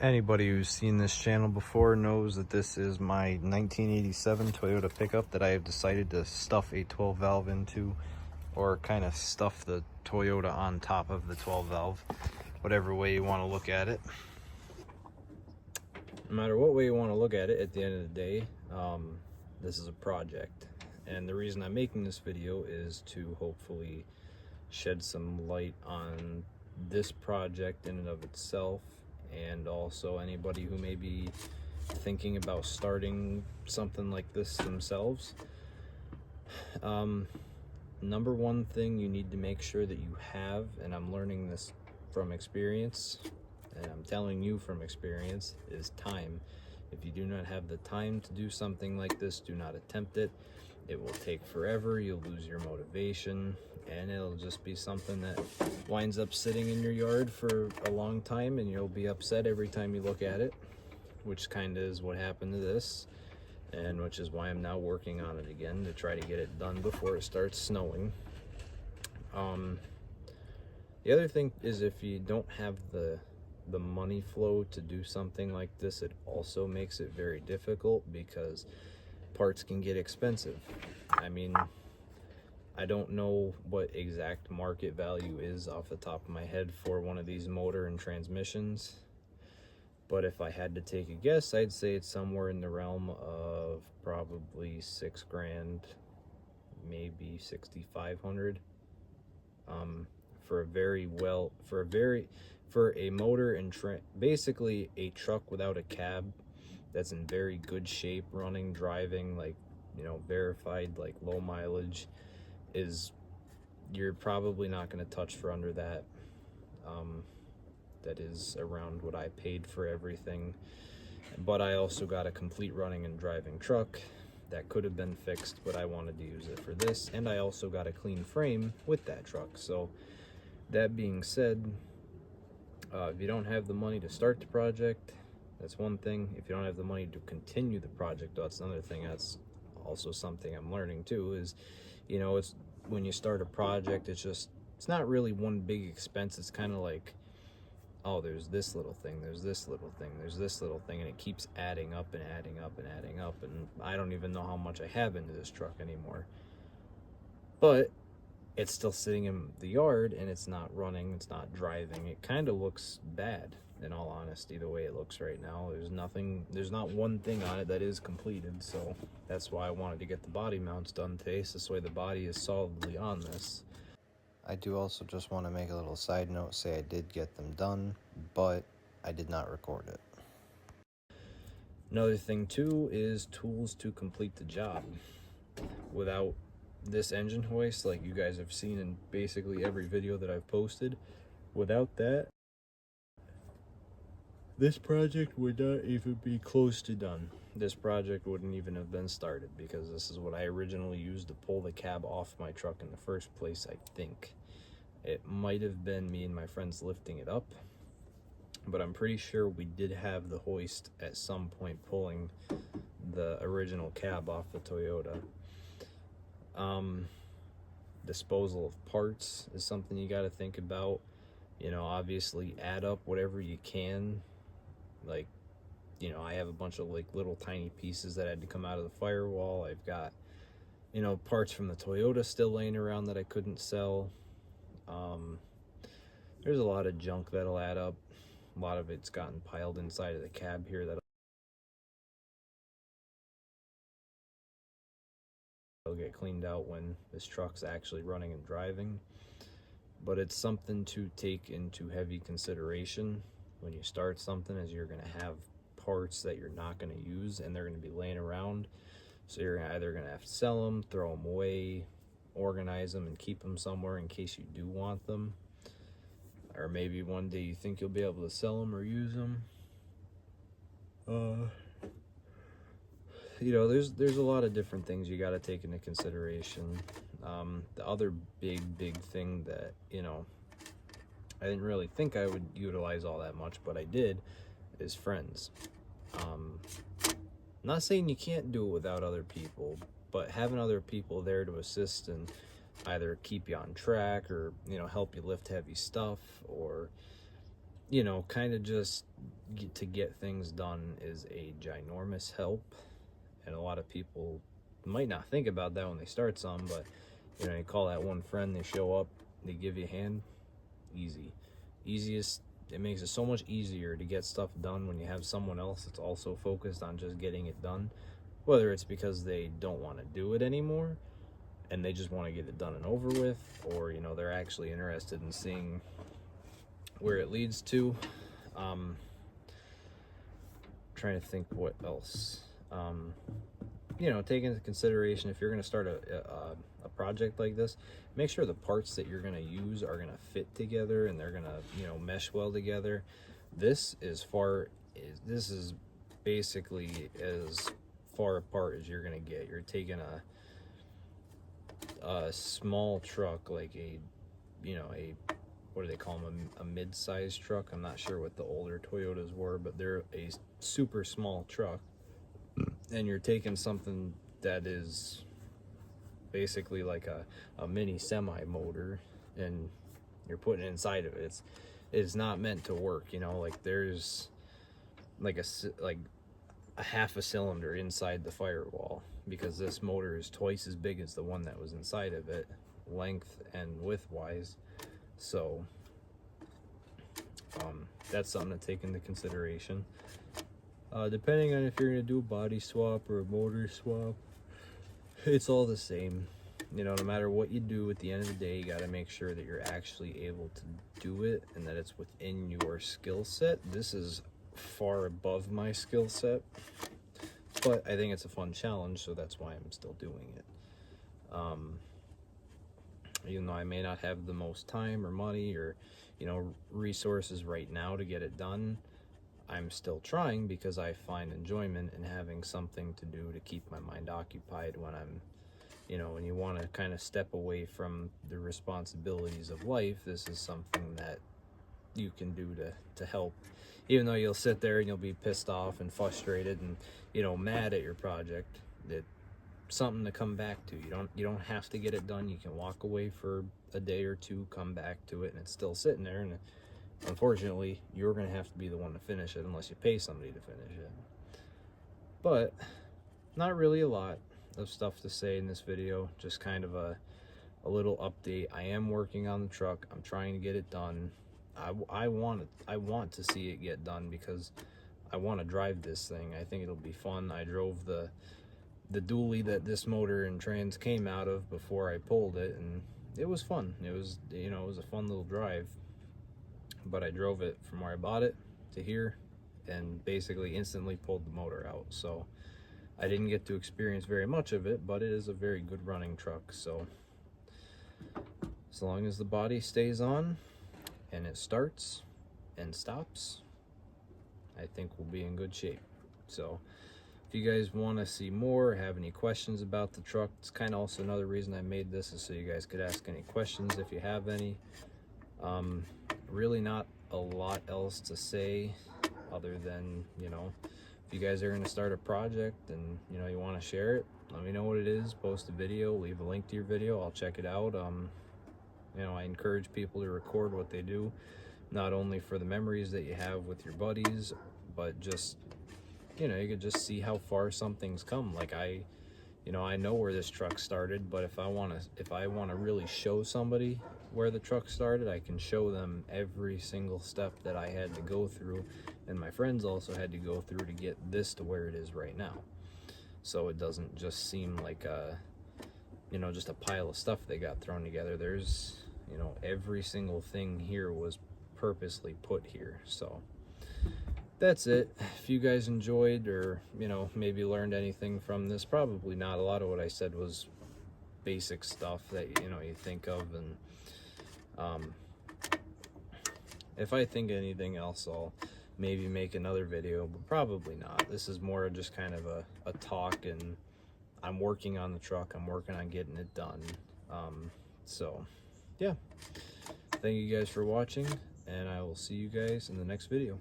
Anybody who's seen this channel before knows that this is my 1987 Toyota pickup that I have decided to stuff a 12 valve into, or kind of stuff the Toyota on top of the 12 valve, whatever way you want to look at it. No matter what way you want to look at it, at the end of the day, this is a project. And the reason I'm making this video is to hopefully shed some light on this project in and of itself, and also anybody who may be thinking about starting something like this themselves. Number one thing you need to make sure that you have, and I'm learning this from experience, and I'm telling you from experience, is time. If you do not have the time to do something like this, do not attempt it. It will take forever, you'll lose your motivation, and it'll just be something that winds up sitting in your yard for a long time, and you'll be upset every time you look at it, which kind of is what happened to this, and which is why I'm now working on it again to try to get it done before it starts snowing. The other thing is, if you don't have the money flow to do something like this, it also makes it very difficult because parts can get expensive. I mean, I don't know what exact market value is off the top of my head for one of these motor and transmissions, but if I had to take a guess, I'd say it's somewhere in the realm of probably $6 grand, maybe 6,500. For a motor and basically a truck without a cab that's in very good shape, running, driving, like, you know, verified, like low mileage, you're probably not going to touch for under that. That is around what I paid for everything. But I also got a complete running and driving truck that could have been fixed, but I wanted to use it for this, and I also got a clean frame with that truck. So that being said, if you don't have the money to start the project, that's one thing. If you don't have the money to continue the project, that's another thing. That's also something I'm learning too, is, you know, it's when you start a project, it's not really one big expense. It's kind of like, oh, there's this little thing, there's this little thing, there's this little thing, and it keeps adding up and adding up and adding up, and I don't even know how much I have into this truck anymore. But it's still sitting in the yard, and it's not running, it's not driving. It kind of looks bad, in all honesty, the way it looks right now. There's not one thing on it that is completed, so that's why I wanted to get the body mounts done today, so this way the body is solidly on this. I do also just want to make a little side note, say I did get them done, but I did not record it. Another thing too is tools to complete the job. Without this engine hoist, like you guys have seen in basically every video that I've posted, without that, this project would not even be close to done. This project wouldn't even have been started, because this is what I originally used to pull the cab off my truck in the first place, I think. It might have been me and my friends lifting it up, but I'm pretty sure we did have the hoist at some point pulling the original cab off the Toyota. Disposal of parts is something you got to think about. You know, obviously add up whatever you can. Like, you know, I have a bunch of like little tiny pieces that had to come out of the firewall. I've got, you know, parts from the Toyota still laying around that I couldn't sell. There's a lot of junk that'll add up. A lot of it's gotten piled inside of the cab here that'll get cleaned out when this truck's actually running and driving. But it's something to take into heavy consideration when you start something, as you're going to have parts that you're not going to use, and they're going to be laying around. So you're either going to have to sell them, throw them away, organize them, and keep them somewhere in case you do want them. Or maybe one day you think you'll be able to sell them or use them. You know, there's a lot of different things you got to take into consideration. The other big thing that, you know, I didn't really think I would utilize all that much, but I did, is friends. Not saying you can't do it without other people, but having other people there to assist and either keep you on track, or, you know, help you lift heavy stuff, or, you know, kind of just to get things done is a ginormous help. And a lot of people might not think about that when they start some, but you know, you call that one friend, they show up, they give you a hand. Easiest. It makes it so much easier to get stuff done when you have someone else that's also focused on just getting it done, whether it's because they don't want to do it anymore and they just want to get it done and over with, or you know, they're actually interested in seeing where it leads to. Trying to think what else. You know, take into consideration, if you're going to start a project like this, make sure the parts that you're going to use are going to fit together and they're going to, you know, mesh well together. This is basically as far apart as you're going to get. You're taking a small truck, like a, you know, what do they call them, a mid-sized truck. I'm not sure what the older Toyotas were, but they're a super small truck, and you're taking something that is basically like a mini semi motor and you're putting it inside of it. It's not meant to work, you know. Like there's like a half a cylinder inside the firewall, because this motor is twice as big as the one that was inside of it, length and width wise. So that's something to take into consideration. Depending on if you're going to do a body swap or a motor swap, it's all the same. You know, no matter what you do, at the end of the day, you got to make sure that you're actually able to do it and that it's within your skill set. This is far above my skill set, but I think it's a fun challenge, so that's why I'm still doing it. Even though I may not have the most time or money or, you know, resources right now to get it done, I'm still trying because I find enjoyment in having something to do to keep my mind occupied when I'm, you know, when you want to kind of step away from the responsibilities of life. This is something that you can do to help, even though you'll sit there and you'll be pissed off and frustrated and, you know, mad at your project. That something to come back to. You don't have to get it done. You can walk away for a day or two, come back to it, and it's still sitting there. And unfortunately, you're going to have to be the one to finish it unless you pay somebody to finish it. But not really a lot of stuff to say in this video, just kind of a little update. I am working on the truck. I'm trying to get it done. I want to see it get done because I want to drive this thing. I think it'll be fun. I drove the dually that this motor and trans came out of before I pulled it, and it was fun. It was, you know, it was a fun little drive. But I drove it from where I bought it to here and basically instantly pulled the motor out. So I didn't get to experience very much of it, but it is a very good running truck. So as long as the body stays on and it starts and stops, I think we'll be in good shape. So if you guys want to see more, have any questions about the truck, it's kind of also another reason I made this, is so you guys could ask any questions if you have any. Really not a lot else to say other than, you know, if you guys are going to start a project and, you know, you want to share it, let me know what it is, post a video, leave a link to your video, I'll check it out. You know, I encourage people to record what they do, not only for the memories that you have with your buddies, but just, you know, you could just see how far something's come. Like you know, I know where this truck started, but if I want to really show somebody where the truck started, I can show them every single step that I had to go through, and my friends also had to go through to get this to where it is right now. So it doesn't just seem like you know, just a pile of stuff they got thrown together. There's, you know, every single thing here was purposely put here. So that's it. If you guys enjoyed, or, you know, maybe learned anything from this, probably not. A lot of what I said was basic stuff that, you know, you think of, and if I think of anything else, I'll maybe make another video, but probably not. This is more just kind of a talk, and I'm working on the truck. I'm working on getting it done. So yeah, thank you guys for watching, and I will see you guys in the next video.